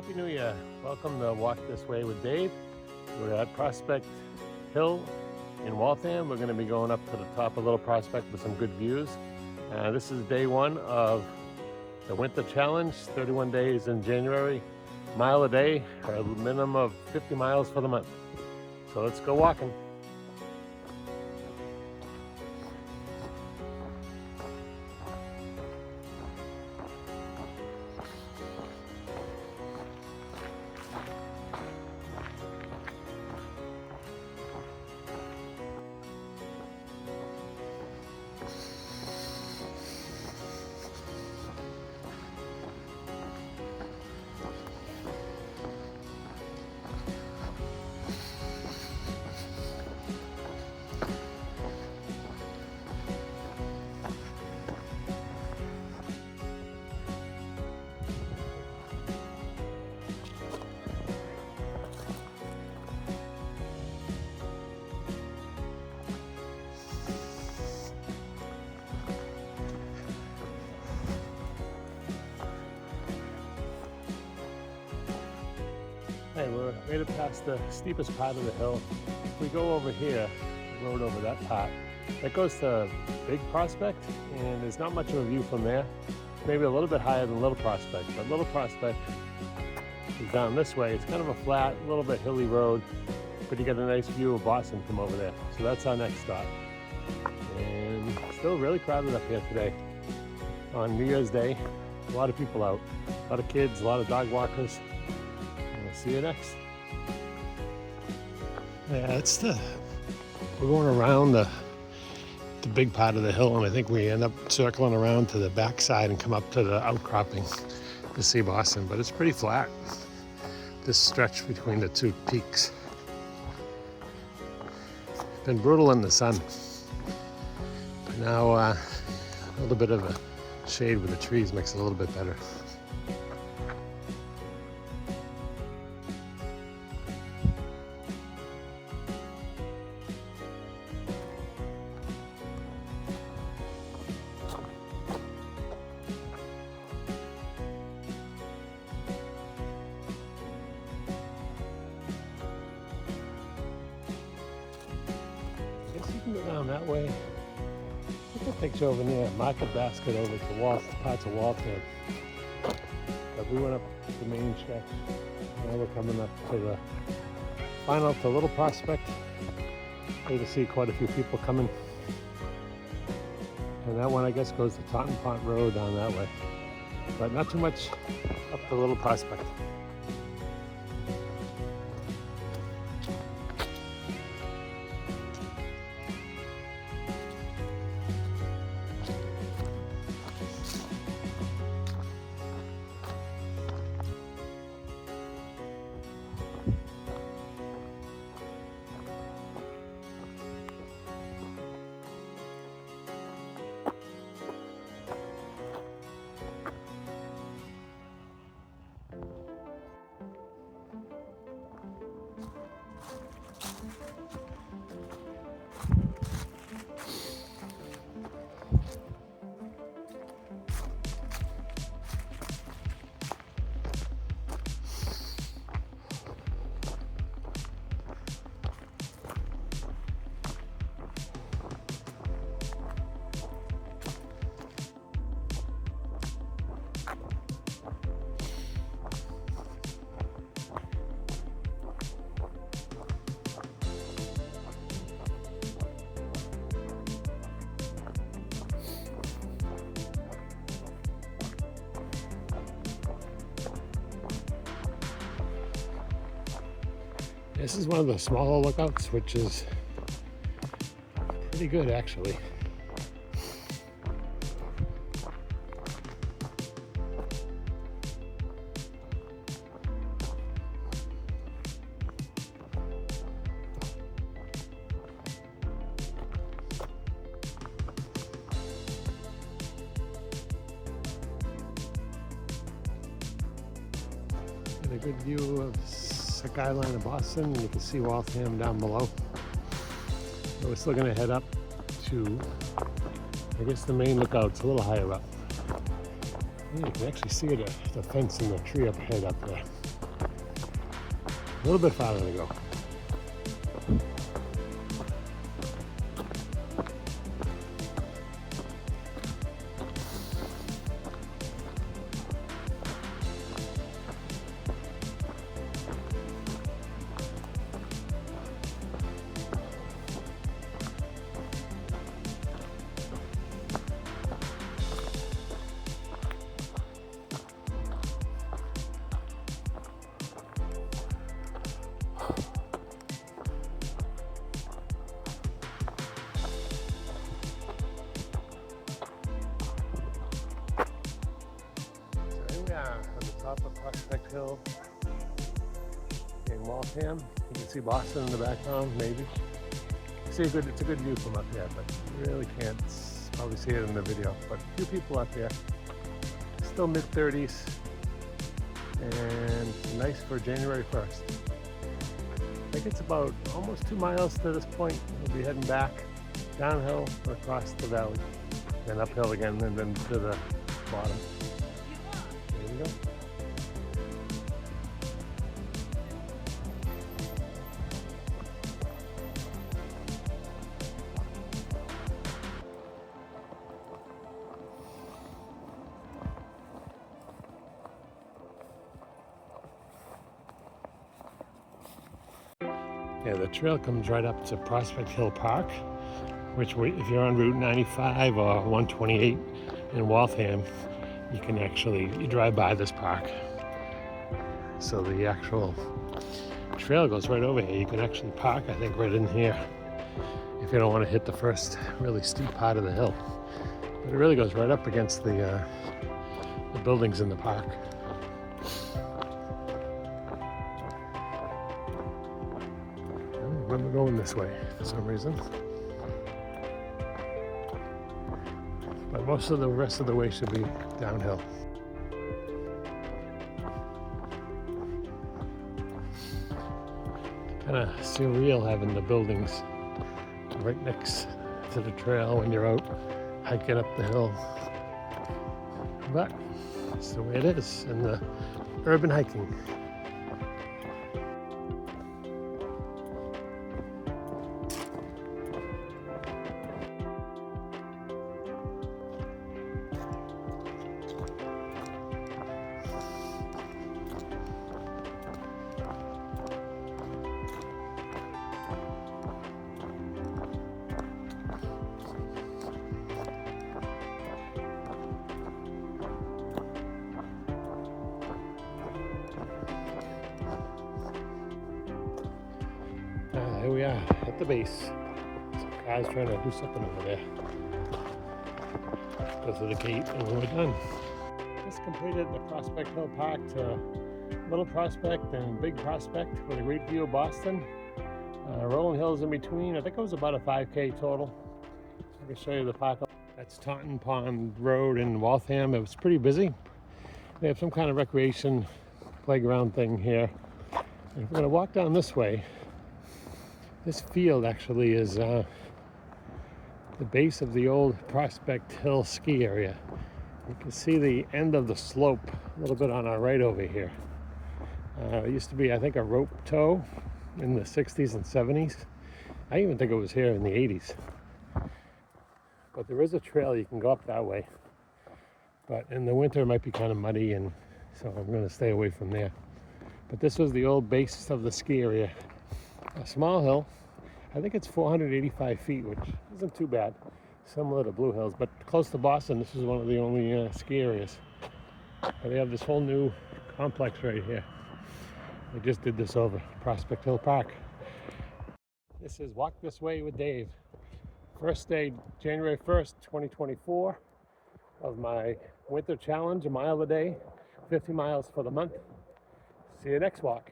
Happy New Year. Welcome to Walk This Way with Dave. We're at Prospect Hill in Waltham. We're going to be going up to the top of Little Prospect with some good views. This is day one of the winter challenge, 31 days in January, mile a day, or a minimum of 50 miles for the month. So let's go walking. Hey, we're right past the steepest part of the hill. If we go over here, the road over that part, that goes to Big Prospect, and there's not much of a view from there. Maybe a little bit higher than Little Prospect, but Little Prospect is down this way. It's kind of a flat, a little bit hilly road, but you get a nice view of Boston from over there. So that's our next stop. And still really crowded up here today on New Year's Day. A lot of people out, a lot of kids, a lot of dog walkers. See you next. Yeah, we're going around the big part of the hill, and I think we end up circling around to the backside and come up to the outcropping to see Boston, but it's pretty flat, this stretch between the two peaks. Been brutal in the sun, but now a little bit of a shade with the trees makes it a little bit better. You can go down that way. I think it takes you over near Market Basket over to parts of Waltham. But we went up the main stretch. Now we're coming up to the final to Little Prospect. Way to see quite a few people coming. And that one I guess goes to Taunton Pont Road down that way. But not too much up to Little Prospect. This is one of the smaller lookouts, which is pretty good actually. Get a good view of skyline of Boston. You can see Waltham down below. So we're still going to head up to, I guess the main lookout's a little higher up. Yeah, you can actually see the fence and the tree up ahead up there. A little bit farther to go. On the top of Prospect Hill in Waltham. You can see Boston in the background, maybe. It's a good view from up there, but you really can't probably see it in the video. But a few people up there, still mid-30s, and nice for January 1st. I think it's about almost 2 miles to this point. We'll be heading back downhill across the valley, then uphill again, and then to the bottom. There we go. Yeah, the trail comes right up to Prospect Hill Park, which if you're on Route 95 or 128 in Waltham, you drive by this park. So the actual trail goes right over here. You can actually park, I think, right in here if you don't want to hit the first really steep part of the hill. But it really goes right up against the buildings in the park. I remember going this way for some reason. But most of the rest of the way should be downhill. Kind of surreal having the buildings right next to the trail when you're out hiking up the hill. But it's the way it is in the urban hiking. Here we are at the base. Some guys trying to do something over there. Go through the gate and we're done. Just completed the Prospect Hill Park to Little Prospect and Big Prospect with a great view of Boston. Rolling hills in between. I think it was about a 5K total. I can show you the park. That's Taunton Pond Road in Waltham. It was pretty busy. They have some kind of recreation playground thing here. And we're going to walk down this way. This field actually is the base of the old Prospect Hill ski area. You can see the end of the slope a little bit on our right over here. It used to be, I think, a rope tow in the 60s and 70s. I even think it was here in the 80s. But there is a trail you can go up that way. But in the winter it might be kind of muddy, and so I'm going to stay away from there. But this was the old base of the ski area. A small hill. I think it's 485 feet, which isn't too bad. Similar to Blue Hills, but close to Boston, this is one of the only ski areas. But they have this whole new complex right here. They just did this over Prospect Hill Park. This is Walk This Way with Dave. First day, January 1st, 2024, of my winter challenge, a mile a day, 50 miles for the month. See you next walk.